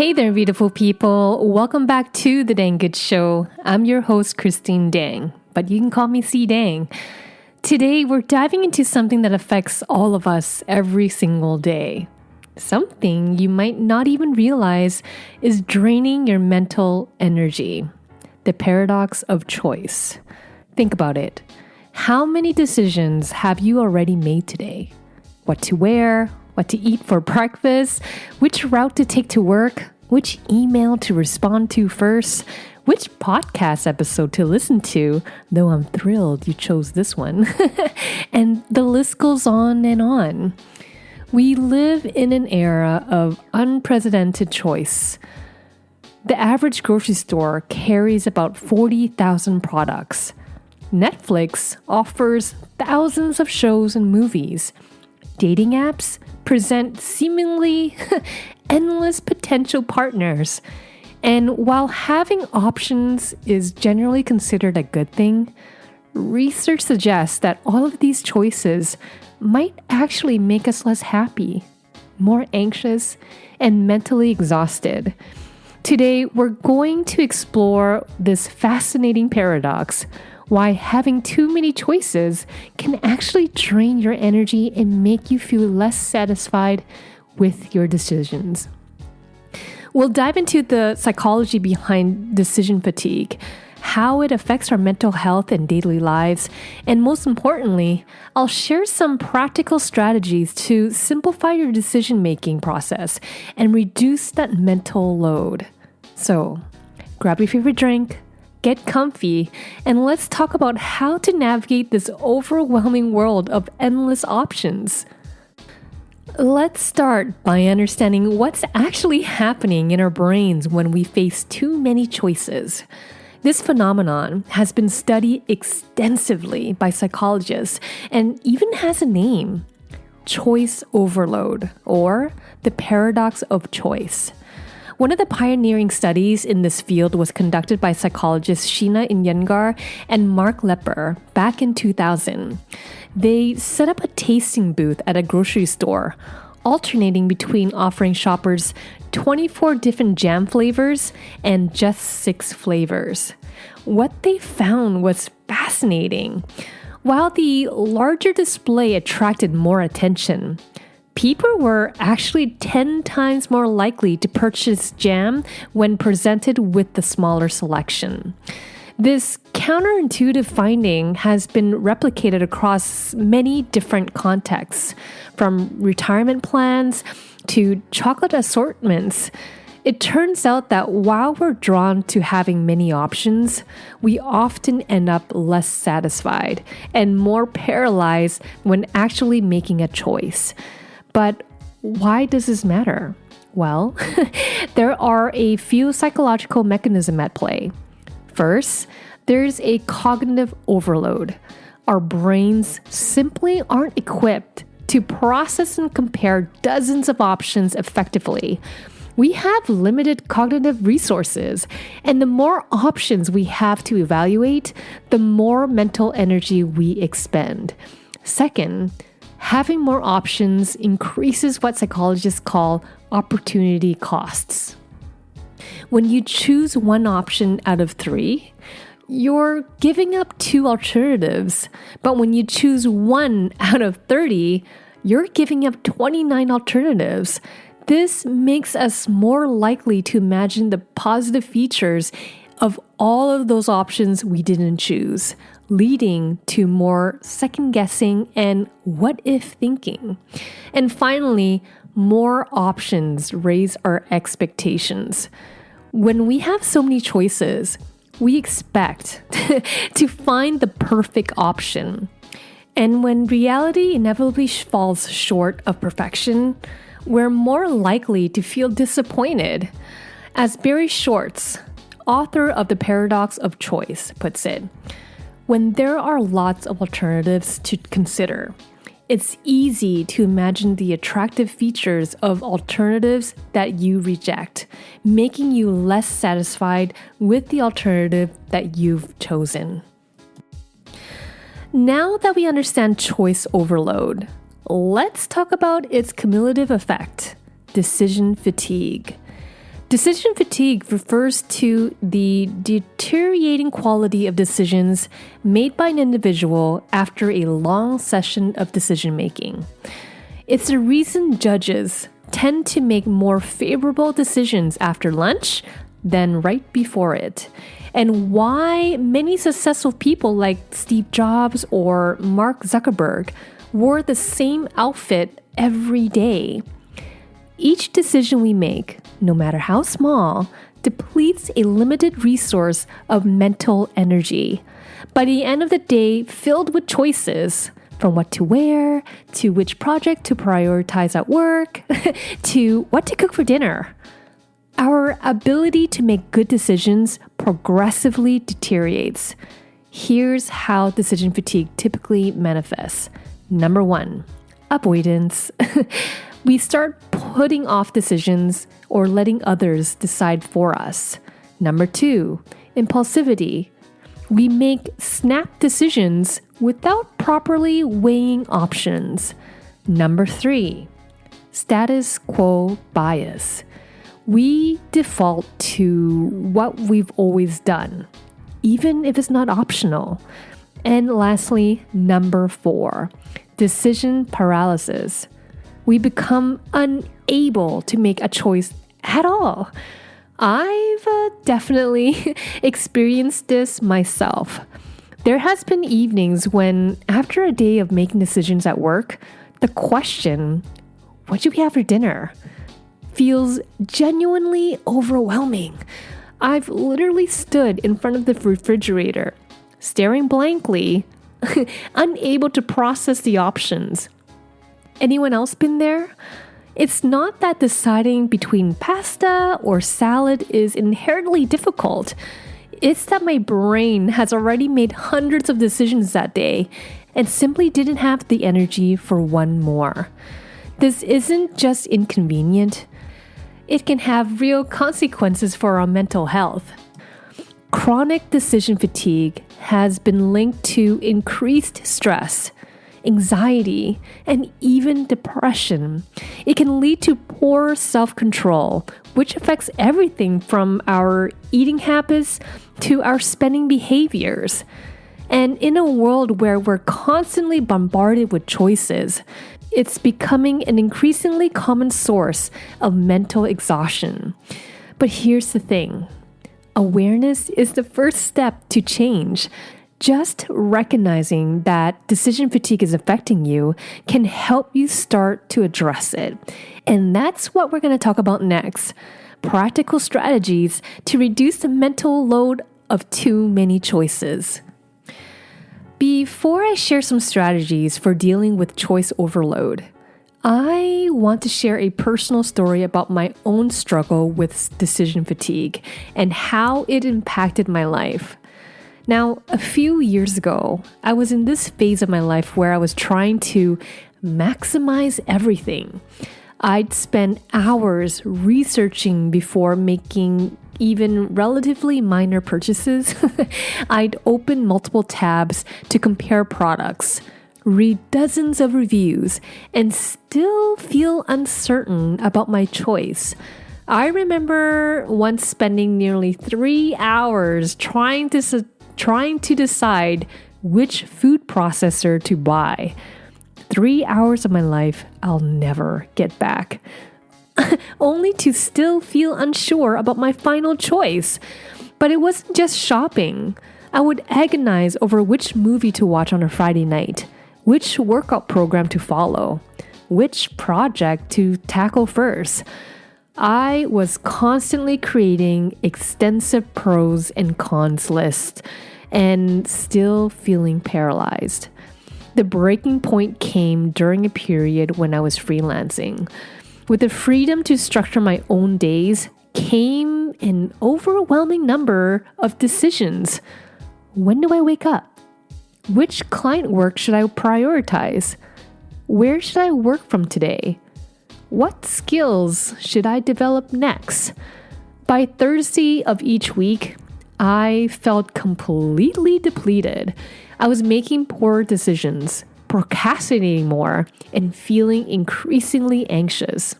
Hey there, beautiful people. Welcome back to The Dang Good Show. I'm your host, CDang, but you can call me CDang. Today, we're diving into something that affects all of us every single day. Something you might not even realize is draining your mental energy. The paradox of choice. Think about it. How many decisions have you already made today? What to wear? What to eat for breakfast, which route to take to work, which email to respond to first, which podcast episode to listen to, though I'm thrilled you chose this one. And the list goes on and on. We live in an era of unprecedented choice. The average grocery store carries about 40,000 products. Netflix offers thousands of shows and movies. Dating apps present seemingly endless potential partners. And while having options is generally considered a good thing, research suggests that all of these choices might actually make us less happy, more anxious, and mentally exhausted. Today, we're going to explore this fascinating paradox, why having too many choices can actually drain your energy and make you feel less satisfied with your decisions. We'll dive into the psychology behind decision fatigue, how it affects our mental health and daily lives, and most importantly, I'll share some practical strategies to simplify your decision-making process and reduce that mental load. So, grab your favorite drink, get comfy, and let's talk about how to navigate this overwhelming world of endless options. Let's start by understanding what's actually happening in our brains when we face too many choices. This phenomenon has been studied extensively by psychologists and even has a name: choice overload, or the paradox of choice. One of the pioneering studies in this field was conducted by psychologists Sheena Iyengar and Mark Lepper back in 2000. They set up a tasting booth at a grocery store, alternating between offering shoppers 24 different jam flavors and just 6 flavors. What they found was fascinating. While the larger display attracted more attention, people were actually 10 times more likely to purchase jam when presented with the smaller selection. This counterintuitive finding has been replicated across many different contexts, from retirement plans to chocolate assortments. It turns out that while we're drawn to having many options, we often end up less satisfied and more paralyzed when actually making a choice. But why does this matter? Well, there are a few psychological mechanisms at play. First, there's a cognitive overload. Our brains simply aren't equipped to process and compare dozens of options effectively. We have limited cognitive resources, and the more options we have to evaluate, the more mental energy we expend. Second, having more options increases what psychologists call opportunity costs. When you choose one option out of 3, you're giving up 2 alternatives. But when you choose 1 out of 30, you're giving up 29 alternatives. This makes us more likely to imagine the positive features of all of those options we didn't choose, leading to more second-guessing and what-if thinking. And finally, more options raise our expectations. When we have so many choices, we expect to find the perfect option. And when reality inevitably falls short of perfection, we're more likely to feel disappointed. As Barry Schwartz, author of The Paradox of Choice, puts it, when there are lots of alternatives to consider, it's easy to imagine the attractive features of alternatives that you reject, making you less satisfied with the alternative that you've chosen. Now that we understand choice overload, let's talk about its cumulative effect, decision fatigue. Decision fatigue refers to the deteriorating quality of decisions made by an individual after a long session of decision making. It's the reason judges tend to make more favorable decisions after lunch than right before it, and why many successful people like Steve Jobs or Mark Zuckerberg wore the same outfit every day. Each decision we make, no matter how small, depletes a limited resource of mental energy. By the end of the day, filled with choices, from what to wear, to which project to prioritize at work, to what to cook for dinner. Our ability to make good decisions progressively deteriorates. Here's how decision fatigue typically manifests. Number 1, avoidance. We start putting off decisions or letting others decide for us. Number 2, impulsivity. We make snap decisions without properly weighing options. Number 3, status quo bias. We default to what we've always done, even if it's not optional. And lastly, number 4, decision paralysis. We become unable to make a choice at all. I've definitely experienced this myself. There has been evenings when, after a day of making decisions at work, the question, what should we have for dinner, feels genuinely overwhelming. I've literally stood in front of the refrigerator, staring blankly, unable to process the options. Anyone else been there? It's not that deciding between pasta or salad is inherently difficult. It's that my brain has already made hundreds of decisions that day and simply didn't have the energy for one more. This isn't just inconvenient. It can have real consequences for our mental health. Chronic decision fatigue has been linked to increased stress, anxiety, and even depression. It can lead to poor self-control, which affects everything from our eating habits to our spending behaviors. And in a world where we're constantly bombarded with choices, it's becoming an increasingly common source of mental exhaustion. But here's the thing. Awareness is the first step to change. Just recognizing that decision fatigue is affecting you can help you start to address it. And that's what we're going to talk about next. Practical strategies to reduce the mental load of too many choices. Before I share some strategies for dealing with choice overload, I want to share a personal story about my own struggle with decision fatigue and how it impacted my life. Now, a few years ago, I was in this phase of my life where I was trying to maximize everything. I'd spend hours researching before making even relatively minor purchases. I'd open multiple tabs to compare products, read dozens of reviews, and still feel uncertain about my choice. I remember once spending nearly 3 hours trying to decide which food processor to buy. 3 hours of my life I'll never get back. Only to still feel unsure about my final choice. But it wasn't just shopping. I would agonize over which movie to watch on a Friday night, which workout program to follow, which project to tackle first. I was constantly creating extensive pros and cons lists and still feeling paralyzed. The breaking point came during a period when I was freelancing. With the freedom to structure my own days came an overwhelming number of decisions. When do I wake up? Which client work should I prioritize? Where should I work from today? What skills should I develop next? By Thursday of each week, I felt completely depleted. I was making poor decisions, procrastinating more, and feeling increasingly anxious.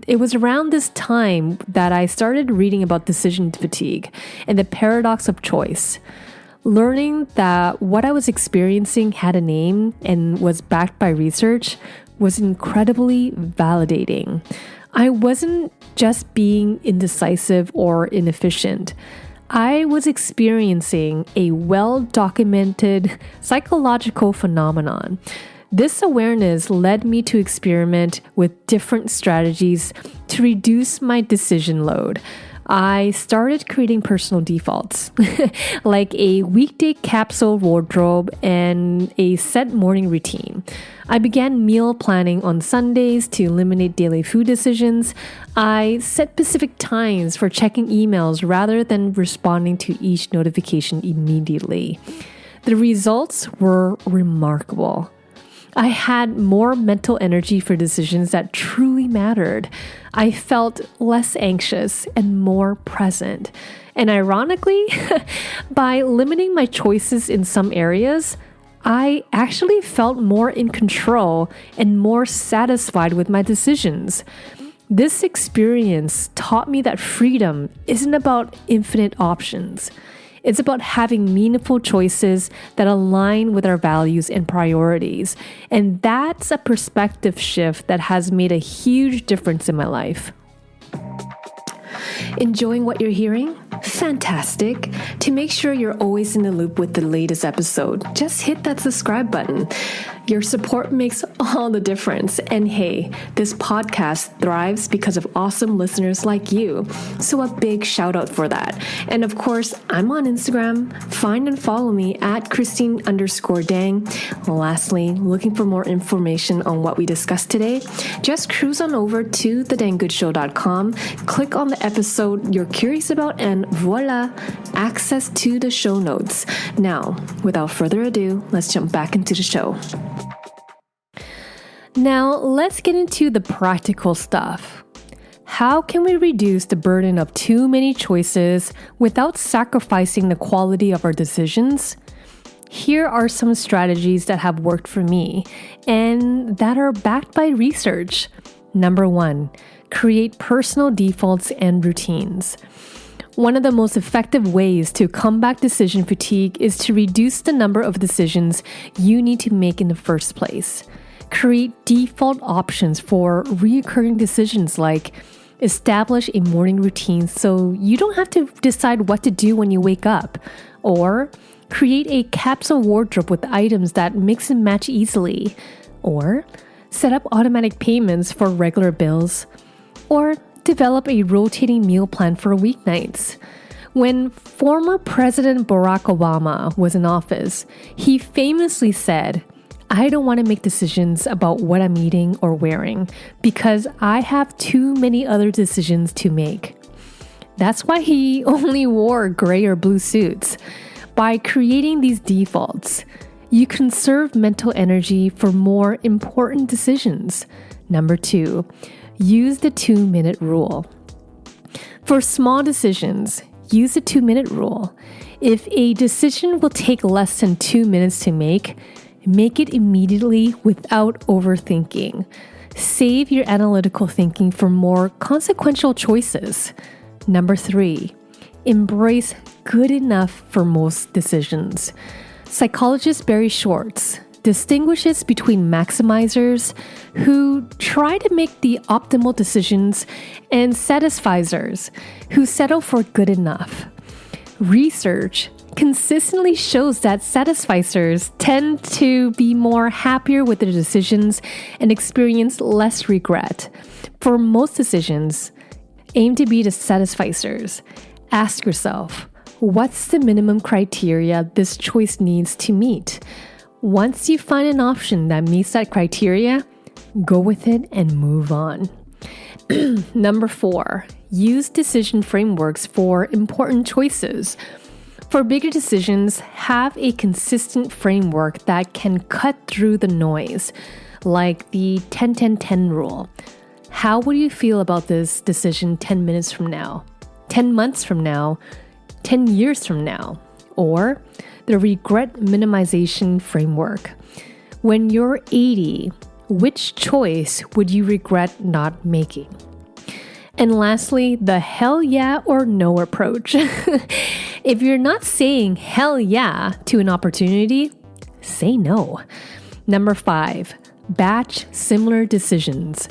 It was around this time that I started reading about decision fatigue and the paradox of choice. Learning that what I was experiencing had a name and was backed by research was incredibly validating. I wasn't just being indecisive or inefficient. I was experiencing a well-documented psychological phenomenon. This awareness led me to experiment with different strategies to reduce my decision load. I started creating personal defaults, like a weekday capsule wardrobe and a set morning routine. I began meal planning on Sundays to eliminate daily food decisions. I set specific times for checking emails rather than responding to each notification immediately. The results were remarkable. I had more mental energy for decisions that truly mattered. I felt less anxious and more present. And ironically, by limiting my choices in some areas, I actually felt more in control and more satisfied with my decisions. This experience taught me that freedom isn't about infinite options. It's about having meaningful choices that align with our values and priorities. And that's a perspective shift that has made a huge difference in my life. Enjoying what you're hearing? Fantastic. To make sure you're always in the loop with the latest episode, just hit that subscribe button. Your support makes all the difference. And hey, this podcast thrives because of awesome listeners like you. So a big shout out for that. And of course, I'm on Instagram. Find and follow me at Christine_Dang. Lastly, looking for more information on what we discussed today? Just cruise on over to thedangoodshow.com, click on the episode you're curious about, and voila, access to the show notes. Now, without further ado, let's jump back into the show. Now, let's get into the practical stuff. How can we reduce the burden of too many choices without sacrificing the quality of our decisions? Here are some strategies that have worked for me and that are backed by research. Number 1, create personal defaults and routines. One of the most effective ways to combat decision fatigue is to reduce the number of decisions you need to make in the first place. Create default options for recurring decisions like establish a morning routine so you don't have to decide what to do when you wake up, or create a capsule wardrobe with items that mix and match easily, or set up automatic payments for regular bills, or develop a rotating meal plan for weeknights. When former President Barack Obama was in office, he famously said, "I don't want to make decisions about what I'm eating or wearing because I have too many other decisions to make." That's why he only wore gray or blue suits. By creating these defaults, you conserve mental energy for more important decisions. Number 2, use the 2-minute rule. For small decisions, use the 2-minute rule. If a decision will take less than 2 minutes to make it immediately without overthinking. Save your analytical thinking for more consequential choices. Number 3, embrace good enough for most decisions. Psychologist Barry Schwartz distinguishes between maximizers who try to make the optimal decisions and satisficers who settle for good enough. Research consistently shows that satisficers tend to be more happier with their decisions and experience less regret. For most decisions, aim to be the satisficers. Ask yourself, what's the minimum criteria this choice needs to meet? Once you find an option that meets that criteria, go with it and move on. Number 4, use decision frameworks for important choices. For bigger decisions, have a consistent framework that can cut through the noise, like the 10-10-10 rule. How would you feel about this decision 10 minutes from now, 10 months from now, 10 years from now? Or the regret minimization framework. When you're 80, which choice would you regret not making? And lastly, the hell yeah or no approach. If you're not saying hell yeah to an opportunity, say no. Number 5, batch similar decisions.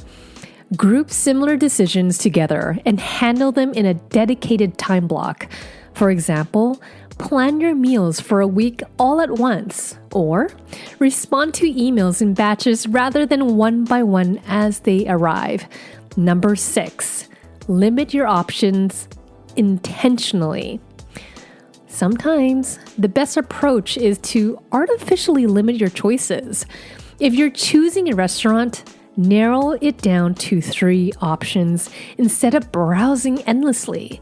Group similar decisions together and handle them in a dedicated time block. For example, plan your meals for a week all at once, or respond to emails in batches rather than one by one as they arrive. Number 6, limit your options intentionally. Sometimes the best approach is to artificially limit your choices. If you're choosing a restaurant, narrow it down to 3 options instead of browsing endlessly.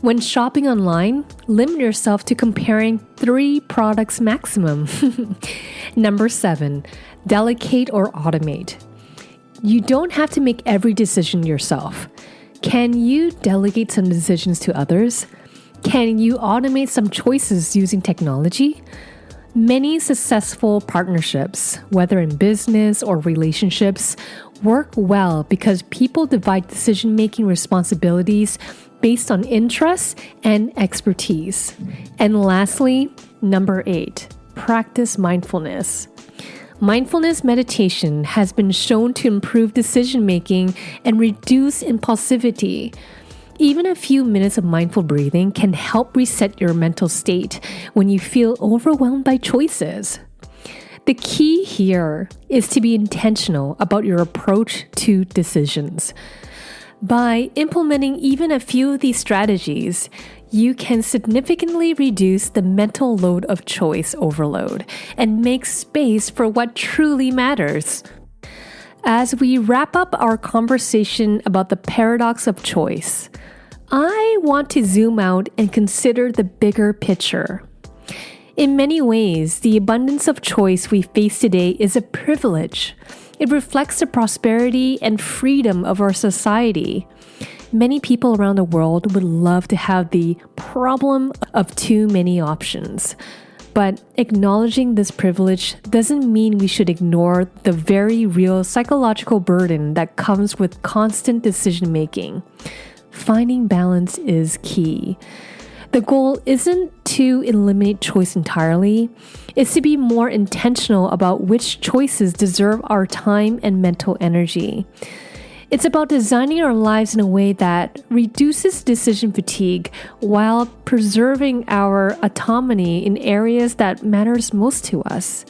When shopping online, limit yourself to comparing 3 products maximum. Number 7, delegate or automate. You don't have to make every decision yourself. Can you delegate some decisions to others? Can you automate some choices using technology? Many successful partnerships, whether in business or relationships, work well because people divide decision-making responsibilities based on interests and expertise. And lastly, number 8, practice mindfulness. Mindfulness meditation has been shown to improve decision-making and reduce impulsivity. Even a few minutes of mindful breathing can help reset your mental state when you feel overwhelmed by choices. The key here is to be intentional about your approach to decisions. By implementing even a few of these strategies, you can significantly reduce the mental load of choice overload and make space for what truly matters. As we wrap up our conversation about the paradox of choice, I want to zoom out and consider the bigger picture. In many ways, the abundance of choice we face today is a privilege. It reflects the prosperity and freedom of our society. Many people around the world would love to have the problem of too many options. But acknowledging this privilege doesn't mean we should ignore the very real psychological burden that comes with constant decision making. Finding balance is key. The goal isn't to eliminate choice entirely. It's to be more intentional about which choices deserve our time and mental energy. It's about designing our lives in a way that reduces decision fatigue while preserving our autonomy in areas that matters most to us.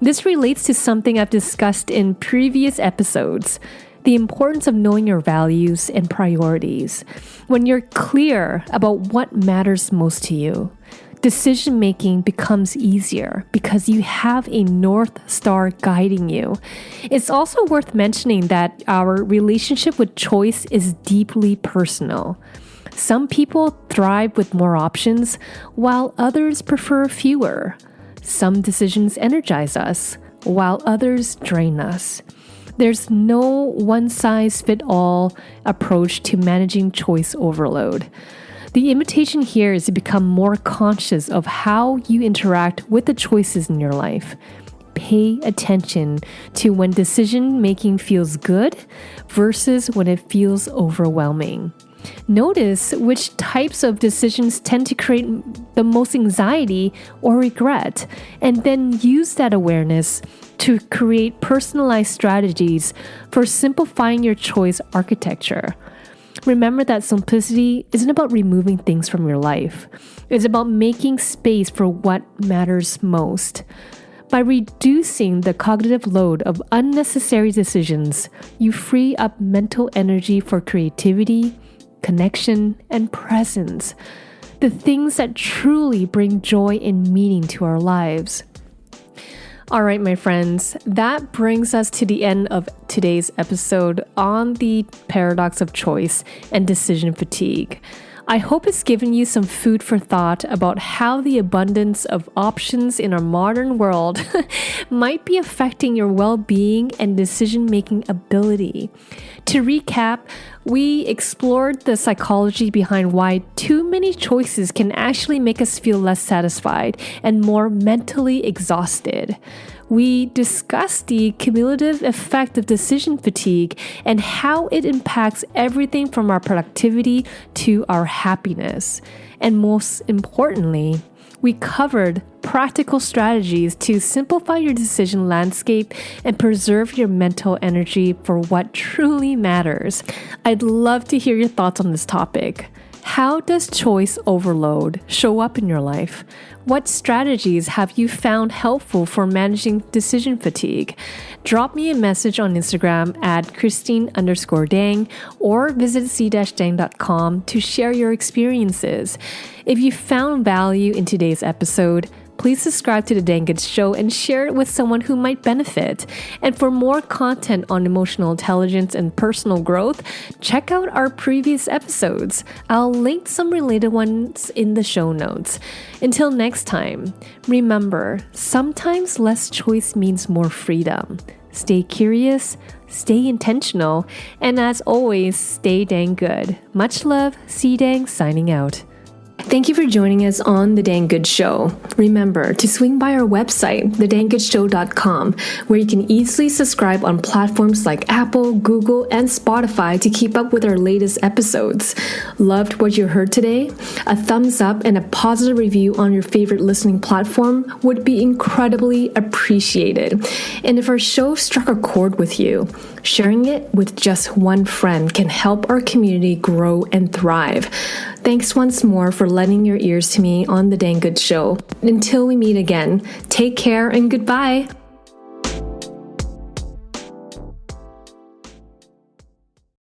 This relates to something I've discussed in previous episodes: the importance of knowing your values and priorities. When you're clear about what matters most to you, decision-making becomes easier because you have a North Star guiding you. It's also worth mentioning that our relationship with choice is deeply personal. Some people thrive with more options, while others prefer fewer. Some decisions energize us, while others drain us. There's no one-size-fits-all approach to managing choice overload. The invitation here is to become more conscious of how you interact with the choices in your life. Pay attention to when decision-making feels good versus when it feels overwhelming. Notice which types of decisions tend to create the most anxiety or regret, and then use that awareness to create personalized strategies for simplifying your choice architecture. Remember that simplicity isn't about removing things from your life. It's about making space for what matters most. By reducing the cognitive load of unnecessary decisions, you free up mental energy for creativity, connection, and presence, the things that truly bring joy and meaning to our lives. All right, my friends, that brings us to the end of today's episode on the paradox of choice and decision fatigue. I hope it's given you some food for thought about how the abundance of options in our modern world might be affecting your well-being and decision-making ability. To recap, we explored the psychology behind why too many choices can actually make us feel less satisfied and more mentally exhausted. We discussed the cumulative effect of decision fatigue and how it impacts everything from our productivity to our happiness. And most importantly, we covered practical strategies to simplify your decision landscape and preserve your mental energy for what truly matters. I'd love to hear your thoughts on this topic. How does choice overload show up in your life? What strategies have you found helpful for managing decision fatigue? Drop me a message on Instagram at Christine_Dang or visit CDang.com to share your experiences. If you found value in today's episode, please subscribe to The Dang Good Show and share it with someone who might benefit. And for more content on emotional intelligence and personal growth, check out our previous episodes. I'll link some related ones in the show notes. Until next time, remember, sometimes less choice means more freedom. Stay curious, stay intentional, and as always, stay dang good. Much love, CDang signing out. Thank you for joining us on The Dang Good Show. Remember to swing by our website, thedangoodshow.com, where you can easily subscribe on platforms like Apple, Google, and Spotify to keep up with our latest episodes. Loved what you heard today? A thumbs up and a positive review on your favorite listening platform would be incredibly appreciated. And if our show struck a chord with you, sharing it with just one friend can help our community grow and thrive. Thanks once more for lending your ears to me on The Dang Good Show. Until we meet again, take care and goodbye.